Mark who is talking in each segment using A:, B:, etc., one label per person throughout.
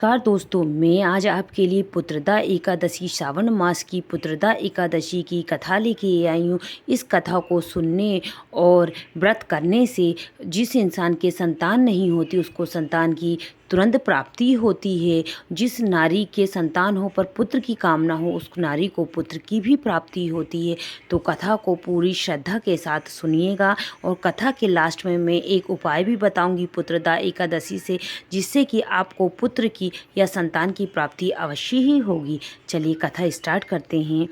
A: नमस्कार दोस्तों, मैं आज आपके लिए पुत्रदा एकादशी श्रावण मास की पुत्रदा एकादशी की कथा लेके आई हूँ। इस कथा को सुनने और व्रत करने से जिस इंसान के संतान नहीं होती उसको संतान की तुरंत प्राप्ति होती है। जिस नारी के संतान हो पर पुत्र की कामना हो उस नारी को पुत्र की भी प्राप्ति होती है। तो कथा को पूरी श्रद्धा के साथ सुनिएगा और कथा के लास्ट में मैं एक उपाय भी बताऊंगी पुत्रदा एकादशी से, जिससे कि आपको पुत्र की या संतान की प्राप्ति अवश्य ही होगी। चलिए कथा स्टार्ट करते हैं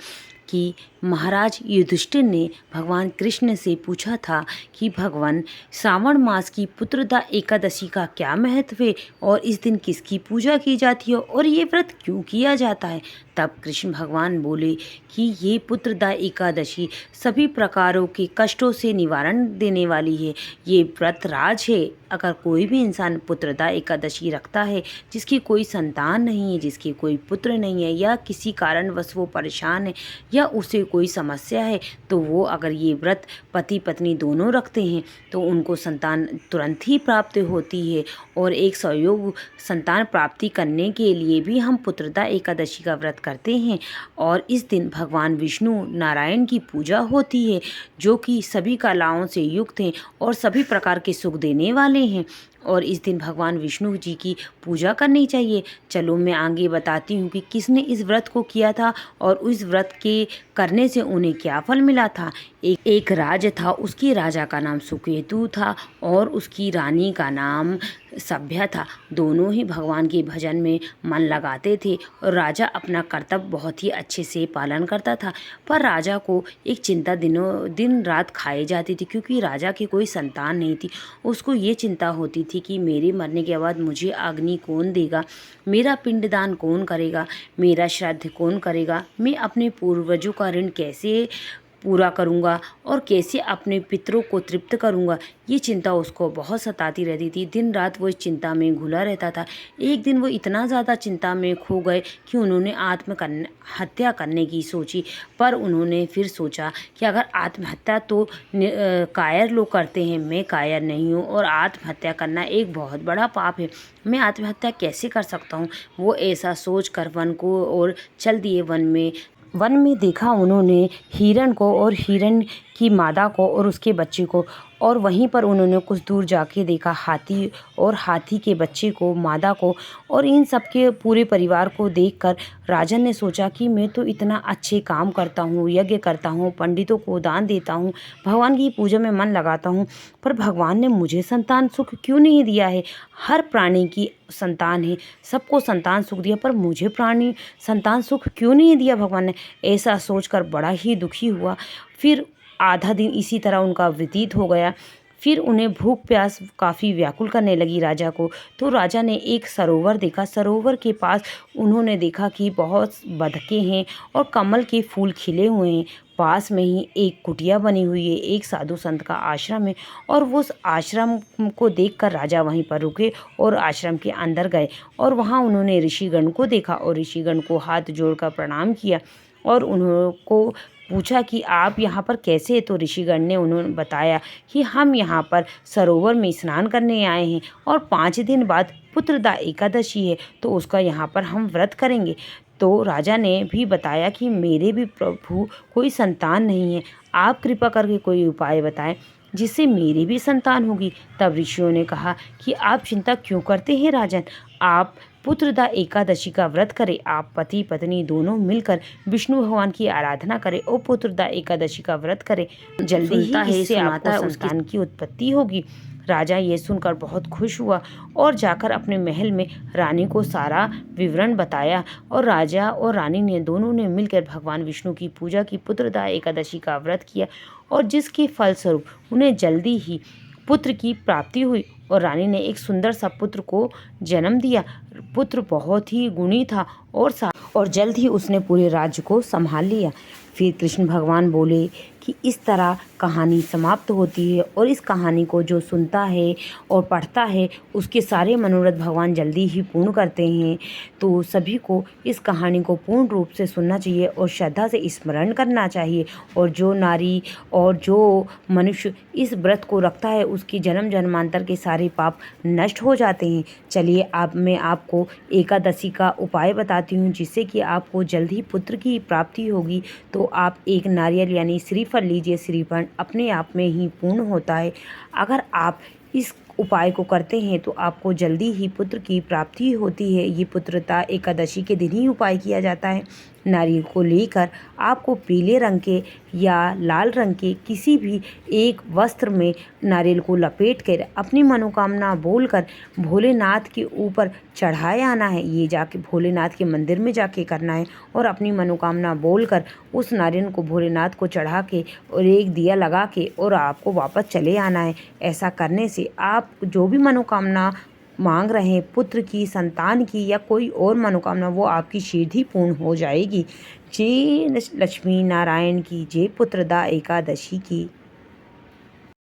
A: कि महाराज युधिष्ठिर ने भगवान कृष्ण से पूछा था कि भगवान, श्रावण मास की पुत्रदा एकादशी का क्या महत्व है और इस दिन किसकी पूजा की जाती है और ये व्रत क्यों किया जाता है। तब कृष्ण भगवान बोले कि ये पुत्रदा एकादशी सभी प्रकारों के कष्टों से निवारण देने वाली है। ये व्रत राज है। अगर कोई भी इंसान पुत्रदा एकादशी रखता है, जिसकी कोई संतान नहीं है, जिसके कोई पुत्र नहीं है या किसी कारणवश वो परेशान है या उसे कोई समस्या है, तो वो अगर ये व्रत पति पत्नी दोनों रखते हैं तो उनको संतान तुरंत ही प्राप्त होती है। और एक सहयोग संतान प्राप्ति करने के लिए भी हम पुत्रदा एकादशी का व्रत करते हैं। और इस दिन भगवान विष्णु नारायण की पूजा होती है, जो कि सभी कलाओं से युक्त हैं और सभी प्रकार के सुख देने वाले हैं। और इस दिन भगवान विष्णु जी की पूजा करनी चाहिए। चलो मैं आगे बताती हूँ कि किसने इस व्रत को किया था और उस व्रत के करने से उन्हें क्या फल मिला था। एक राज था, उसकी राजा का नाम सुकेतु था और उसकी रानी का नाम सभ्या था। दोनों ही भगवान के भजन में मन लगाते थे और राजा अपना कर्तव्य बहुत ही अच्छे से पालन करता था। पर राजा को एक चिंता दिन रात खाई जाती थी, क्योंकि राजा की कोई संतान नहीं थी। उसको ये चिंता होती थी कि मेरे मरने के बाद मुझे अग्नि कौन देगा, मेरा पिंडदान कौन करेगा, मेरा श्राद्ध कौन करेगा, मैं अपने पूर्वजों का ऋण कैसे पूरा करूँगा और कैसे अपने पितरों को तृप्त करूँगा। ये चिंता उसको बहुत सताती रहती थी। दिन रात वो इस चिंता में घुला रहता था। एक दिन वो इतना ज़्यादा चिंता में खो गए कि उन्होंने हत्या करने की सोची। पर उन्होंने फिर सोचा कि अगर आत्महत्या तो कायर लोग करते हैं, मैं कायर नहीं हूँ और आत्महत्या करना एक बहुत बड़ा पाप है, मैं आत्महत्या कैसे कर सकता हूँ। वो ऐसा सोच कर वन को और चल दिए। वन में देखा उन्होंने हिरण को और हिरण की मादा को और उसके बच्चे को, और वहीं पर उन्होंने कुछ दूर जाके देखा हाथी और हाथी के बच्चे को, मादा को, और इन सब के पूरे परिवार को देखकर राजन ने सोचा कि मैं तो इतना अच्छे काम करता हूँ, यज्ञ करता हूँ, पंडितों को दान देता हूँ, भगवान की पूजा में मन लगाता हूँ, पर भगवान ने मुझे संतान सुख क्यों नहीं दिया है। हर प्राणी की संतान है, सबको संतान सुख दिया, पर मुझे प्राणी संतान सुख क्यों नहीं दिया भगवान ने। ऐसा सोचकर बड़ा ही दुखी हुआ। फिर आधा दिन इसी तरह उनका व्यतीत हो गया। फिर उन्हें भूख प्यास काफ़ी व्याकुल करने लगी राजा को। तो राजा ने एक सरोवर देखा। सरोवर के पास उन्होंने देखा कि बहुत बतखें हैं और कमल के फूल खिले हुए हैं। पास में ही एक कुटिया बनी हुई है, एक साधु संत का आश्रम है, और वो उस आश्रम को देखकर राजा वहीं पर रुके और आश्रम के अंदर गए। और वहाँ उन्होंने ऋषिगण को देखा और ऋषिगण को हाथ जोड़कर प्रणाम किया और उनको पूछा कि आप यहाँ पर कैसे हैं। तो ऋषिगण ने उन्होंने बताया कि हम यहाँ पर सरोवर में स्नान करने आए हैं और 5 दिन बाद पुत्रदा एकादशी है, तो उसका यहाँ पर हम व्रत करेंगे। तो राजा ने भी बताया कि मेरे भी प्रभु कोई संतान नहीं है, आप कृपा करके कोई उपाय बताएं जिससे मेरी भी संतान होगी। तब ऋषियों ने कहा कि आप चिंता क्यों करते हैं राजन, आप पुत्रदा एकादशी का व्रत करें। आप पति पत्नी दोनों मिलकर विष्णु भगवान की आराधना करें और पुत्रदा एकादशी का व्रत करें, जल्दी ही इससे आपको संतान की उत्पत्ति होगी। राजा ये सुनकर बहुत खुश हुआ और जाकर अपने महल में रानी को सारा विवरण बताया। और राजा और रानी ने दोनों ने मिलकर भगवान विष्णु की पूजा की, पुत्रदा एकादशी का व्रत किया, और जिसके फलस्वरूप उन्हें जल्दी ही पुत्र की प्राप्ति हुई और रानी ने एक सुंदर सा पुत्र को जन्म दिया। पुत्र बहुत ही गुणी था और जल्द ही उसने पूरे राज्य को संभाल लिया। फिर कृष्ण भगवान बोले कि इस तरह कहानी समाप्त होती है और इस कहानी को जो सुनता है और पढ़ता है उसके सारे मनोरथ भगवान जल्दी ही पूर्ण करते हैं। तो सभी को इस कहानी को पूर्ण रूप से सुनना चाहिए और श्रद्धा से स्मरण करना चाहिए। और जो नारी और जो मनुष्य इस व्रत को रखता है उसकी जन्म जन्मांतर के सारे पाप नष्ट हो जाते हैं। चलिए अब मैं आप आपको एकादशी का उपाय बताती हूँ, जिससे कि आपको जल्द ही पुत्र की प्राप्ति होगी। तो आप एक नारियल यानी श्रीफल लीजिए। श्रीफल अपने आप में ही पूर्ण होता है। अगर आप इस उपाय को करते हैं तो आपको जल्दी ही पुत्र की प्राप्ति होती है। ये पुत्रदा एकादशी के दिन ही उपाय किया जाता है। नारियल को लेकर आपको पीले रंग के या लाल रंग के किसी भी एक वस्त्र में नारियल को लपेट कर अपनी मनोकामना बोलकर भोलेनाथ के ऊपर चढ़ाए आना है। ये जाके भोलेनाथ के मंदिर में जाके करना है और अपनी मनोकामना बोलकर उस नारियल को भोलेनाथ को चढ़ा के और एक दिया लगा के और आपको वापस चले आना है। ऐसा करने से आप जो भी मनोकामना मांग रहे हैं, पुत्र की, संतान की या कोई और मनोकामना, वो आपकी शीघ्र ही पूर्ण हो जाएगी। जय लक्ष्मी नारायण की जय। पुत्रदा एकादशी की।